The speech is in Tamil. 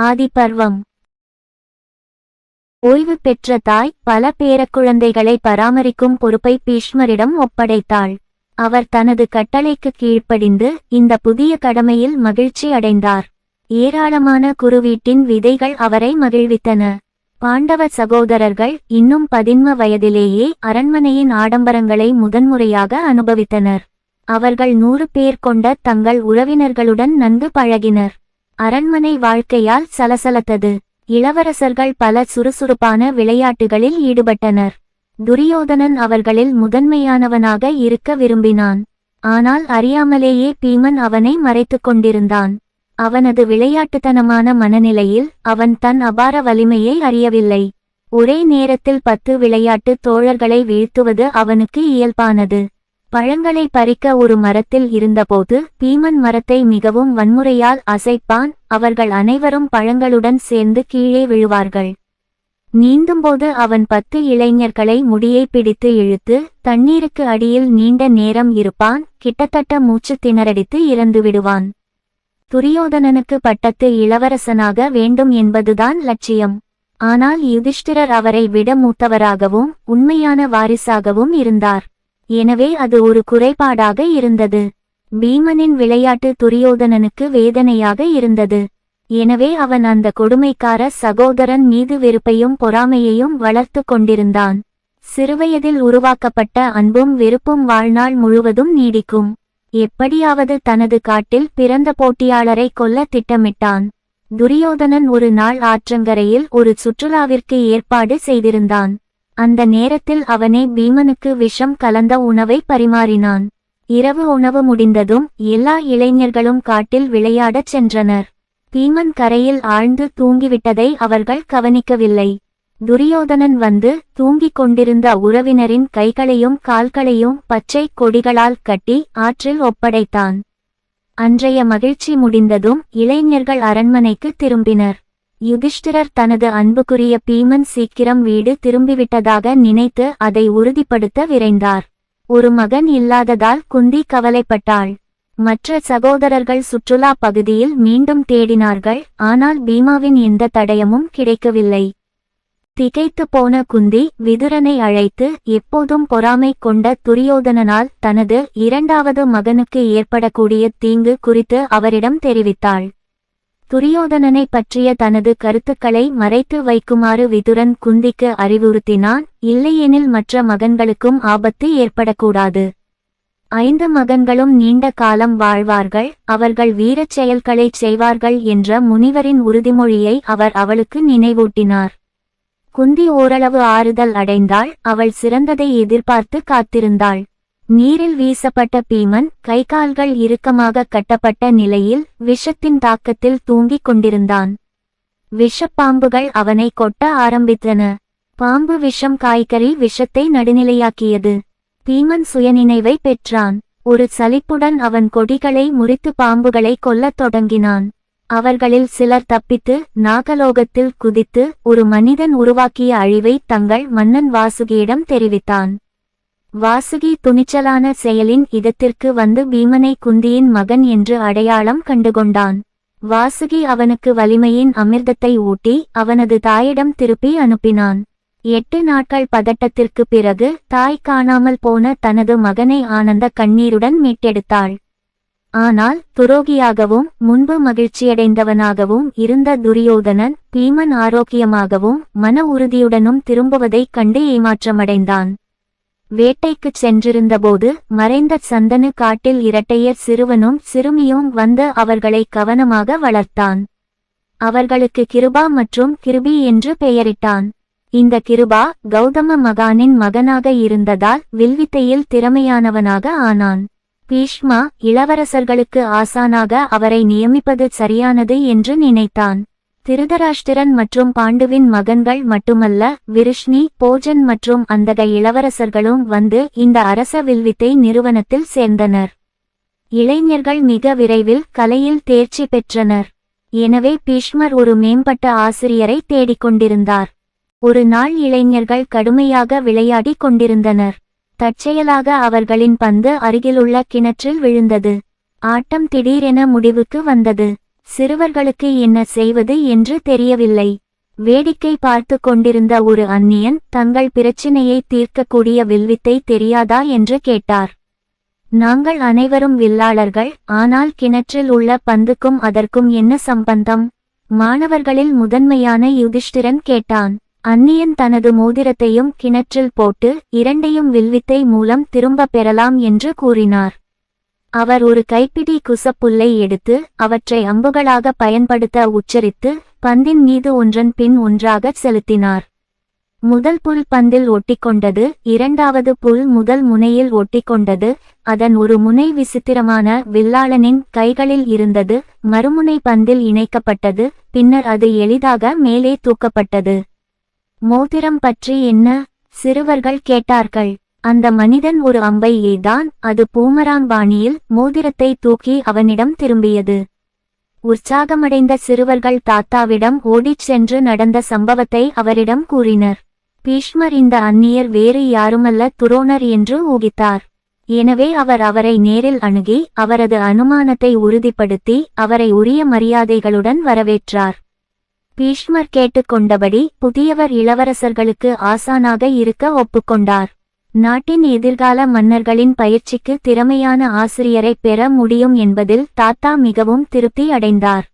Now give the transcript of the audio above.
ஆதிபர்வம். ஓய்வு பெற்ற தாய் பல பேரக்குழந்தைகளை பராமரிக்கும் பொறுப்பை பீஷ்மரிடம் ஒப்படைத்தாள். அவர் தனது கட்டளைக்கு கீழ்ப்படிந்து இந்த புதிய கடமையில் மகிழ்ச்சி அடைந்தார். ஏராளமான குருவீட்டின் விதைகள் அவரை மகிழ்வித்தன. பாண்டவ சகோதரர்கள் இன்னும் 13 வயதிலேயே அரண்மனையின் ஆடம்பரங்களை முதன்முறையாக அனுபவித்தனர். அவர்கள் 100 பேர் கொண்ட தங்கள் உறவினர்களுடன் நன்கு பழகினர். அரண்மனை வாழ்க்கையால் சலசலத்தது. இளவரசர்கள் பல சுறுசுறுப்பான விளையாட்டுகளில் ஈடுபட்டனர். துரியோதனன் அவர்களில் முதன்மையானவனாக இருக்க விரும்பினான். ஆனால் அறியாமலேயே பீமன் அவனை மறைத்துக் கொண்டிருந்தான். அவனது விளையாட்டுத்தனமான மனநிலையில் அவன் தன் அபார வலிமையை அறியவில்லை. ஒரே நேரத்தில் 10 விளையாட்டு தோழர்களை வீழ்த்துவது அவனுக்கு இயல்பானது. பழங்களை பறிக்க ஒரு மரத்தில் இருந்தபோது பீமன் மரத்தை மிகவும் வன்முறையால் அசைப்பான். அவர்கள் அனைவரும் பழங்களுடன் சேர்ந்து கீழே விழுவார்கள். நீந்தும்போது அவன் 10 இளைஞர்களை முடியை பிடித்து இழுத்து தண்ணீருக்கு அடியில் நீண்ட நேரம் இருப்பான். கிட்டத்தட்ட மூச்சு திணறடித்து இறந்து விடுவான். துரியோதனனுக்கு பட்டத்து இளவரசனாக வேண்டும் என்பதுதான் லட்சியம். ஆனால் யுதிஷ்டிரர் அவரை விட மூத்தவராகவும் உண்மையான வாரிசாகவும் இருந்தார். எனவே அது ஒரு குறைபாடாக இருந்தது. பீமனின் விளையாட்டு துரியோதனனுக்கு வேதனையாக இருந்தது. எனவே அவன் அந்த கொடுமைக்கார சகோதரன் மீது வெறுப்பையும் பொறாமையையும் வளர்த்து கொண்டிருந்தான். சிறுவயதில் உருவாக்கப்பட்ட அன்பும் வெறுப்பும் வாழ்நாள் முழுவதும் நீடிக்கும். எப்படியாவது தனது காட்டில் பிறந்த போட்டியாளரை கொல்ல திட்டமிட்டான். துரியோதனன் ஒரு நாள் ஆற்றங்கரையில் ஒரு சுற்றுலாவிற்கு ஏற்பாடு செய்திருந்தான். அந்த நேரத்தில் அவனே பீமனுக்கு விஷம் கலந்த உணவை பரிமாறினான். இரவு உணவு முடிந்ததும் எல்லா இளைஞர்களும் காட்டில் விளையாடச் சென்றனர். பீமன் கரையில் ஆழ்ந்து தூங்கிவிட்டதை அவர்கள் கவனிக்கவில்லை. துரியோதனன் வந்து தூங்கிக் கொண்டிருந்த உறவினரின் கைகளையும் கால்களையும் பச்சை கொடிகளால் கட்டி ஆற்றில் ஒப்படைத்தான். அன்றைய மகிழ்ச்சி முடிந்ததும் இளைஞர்கள் அரண்மனைக்கு திரும்பினர். யுதிஷ்டிரர் தனது அன்புக்குரிய பீமன் சீக்கிரம் வீடு திரும்பிவிட்டதாக நினைத்து அதை உறுதிப்படுத்த விரைந்தார். ஒரு மகன் இல்லாததால் குந்தி கவலைப்பட்டாள். மற்ற சகோதரர்கள் சுற்றுலா பகுதியில் மீண்டும் தேடினார்கள். ஆனால் பீமாவின் எந்த தடயமும் கிடைக்கவில்லை. திகைத்து போன குந்தி விதுரனை அழைத்து எப்போதும் பொறாமை கொண்ட துரியோதனனால் தனது 2வது மகனுக்கு ஏற்படக்கூடிய தீங்கு குறித்து அவரிடம் தெரிவித்தாள். துரியோதனனை பற்றிய தனது கருத்துக்களை மறைத்து வைக்குமாறு விதுரன் குந்திக்கு அறிவுறுத்தினான். இல்லையெனில் மற்ற மகன்களுக்கும் ஆபத்து ஏற்படக்கூடாது. 5 மகன்களும் நீண்ட காலம் வாழ்வார்கள். அவர்கள் வீரச் செயல்களைச் செய்வார்கள் என்ற முனிவரின் உறுதிமொழியை அவர் அவளுக்கு நினைவூட்டினார். குந்தி ஓரளவு ஆறுதல் அடைந்தாள். அவள் சிறந்ததை எதிர்பார்த்து காத்திருந்தாள். நீரில் வீசப்பட்ட பீமன் கைகால்கள் இறுக்கமாக கட்டப்பட்ட நிலையில் விஷத்தின் தாக்கத்தில் தூங்கிக் கொண்டிருந்தான். விஷப்பாம்புகள் அவனை கொட்ட ஆரம்பித்தன. பாம்பு விஷம் காய்கறி விஷத்தை நடுநிலையாக்கியது. பீமன் சுயநினைவை பெற்றான். ஒரு சலிப்புடன் அவன் கொடிகளை முறித்து பாம்புகளை கொல்லத் தொடங்கினான். அவர்களில் சிலர் தப்பித்து நாகலோகத்தில் குதித்து ஒரு மனிதன் உருவாக்கிய அழிவை தங்கள் மன்னன் வாசுகியிடம் தெரிவித்தான். வாசுகி துணிச்சலான செயலின் இடத்திற்கு வந்து பீமனை குந்தியின் மகன் என்று அடையாளம் கண்டுகொண்டான். வாசுகி அவனுக்கு வலிமையின் அமிர்தத்தை ஊட்டி அவனது தாயிடம் திருப்பி அனுப்பினான். 8 நாட்கள் பதட்டத்திற்கு பிறகு தாய் காணாமல் போன தனது மகனை ஆனந்த கண்ணீருடன் மீட்டெடுத்தாள். ஆனால் துரோகியாகவும் முன்பு மகிழ்ச்சியடைந்தவனாகவும் இருந்த துரியோதனன் பீமன் ஆரோக்கியமாகவும் மன உறுதியுடனும் திரும்புவதைக் கண்டு ஏமாற்றமடைந்தான். வேட்டைக்குச் சென்றிருந்தபோது மறைந்த சந்தனு காட்டில் இரட்டையர் சிறுவனும் சிறுமியும் வந்து அவர்களை கவனமாக வளர்த்தான். அவர்களுக்கு கிருபா மற்றும் கிருபி என்று பெயரிட்டான். இந்த கிருபா கௌதம மகானின் மகனாக இருந்ததால் வில்வித்தையில் திறமையானவனாக ஆனான். பீஷ்மா இளவரசர்களுக்கு ஆசானாக அவரை நியமிப்பது சரியானது என்று நினைத்தான். திருதராஷ்டிரன் மற்றும் பாண்டுவின் மகன்கள் மட்டுமல்ல, விருஷ்ணி, போஜன் மற்றும் அந்தக இளவரசர்களும் வந்து இந்த அரச வில்வித்தை நிறுவனத்தில் சேர்ந்தனர். இளைஞர்கள் மிக விரைவில் கலையில் தேர்ச்சி பெற்றனர். எனவே பீஷ்மர் ஒரு மேம்பட்ட ஆசிரியரை தேடிக்கொண்டிருந்தார். ஒரு நாள் இளைஞர்கள் கடுமையாக விளையாடிக் கொண்டிருந்தனர். தற்செயலாக அவர்களின் பந்து அருகிலுள்ள கிணற்றில் விழுந்தது. ஆட்டம் திடீரென முடிவுக்கு வந்தது. சிறுவர்களுக்கு என்ன செய்வது என்று தெரியவில்லை. வேடிக்கை பார்த்து கொண்டிருந்த ஒரு அந்நியன் தங்கள் பிரச்சினையை தீர்க்கக்கூடிய வில்வித்தை தெரியாதா என்று கேட்டார். நாங்கள் அனைவரும் வில்லாளர்கள், ஆனால் கிணற்றில் உள்ள பந்துக்கும் அதற்கும் என்ன சம்பந்தம்? மாணவர்களில் முதன்மையான யுதிஷ்டிரன் கேட்டான். அந்நியன் தனது மோதிரத்தையும் கிணற்றில் போட்டு இரண்டையும் வில்வித்தை மூலம் திரும்ப பெறலாம் என்று கூறினார். அவர் ஒரு கைப்பிடி குசப்புல்லை எடுத்து அவற்றை அம்புகளாக பயன்படுத்த உச்சரித்து பந்தின் மீது ஒன்றன் பின் ஒன்றாக செலுத்தினார். முதல் புல் பந்தில் ஒட்டிக்கொண்டது, இரண்டாவது புல் முதல் முனையில் ஒட்டிக்கொண்டது. அதன் ஒரு முனை விசித்திரமான வில்லாளனின் கைகளில் இருந்தது, மறுமுனை பந்தில் இணைக்கப்பட்டது. பின்னர் அது எளிதாக மேலே தூக்கப்பட்டது. மோதிரம் பற்றி என்ன? சிறுவர்கள் கேட்டார்கள். அந்த மனிதன் ஒரு அம்பை எய்தான், அது பூமராங் பாணியில் மோதிரத்தை தூக்கி அவனிடம் திரும்பியது. உற்சாகமடைந்த சிறுவர்கள் தாத்தாவிடம் ஓடிச் சென்று நடந்த சம்பவத்தை அவரிடம் கூறினர். பீஷ்மர் இந்த அந்நியர் வேறு யாருமல்ல துரோணர் என்று ஊகித்தார். எனவே அவர் அவரை நேரில் அணுகி அவரது அனுமானத்தை உறுதிப்படுத்தி அவரை உரிய மரியாதைகளுடன் வரவேற்றார். பீஷ்மர் கேட்டுக்கொண்டபடி புதியவர் இளவரசர்களுக்கு ஆசானாக இருக்க ஒப்புக்கொண்டார். நாட்டின் எதிர்கால மன்னர்களின் பயிற்சிக்கு திறமையான ஆசிரியரை பெற முடியும் என்பதில் தாத்தா மிகவும் திருப்தி அடைந்தார்.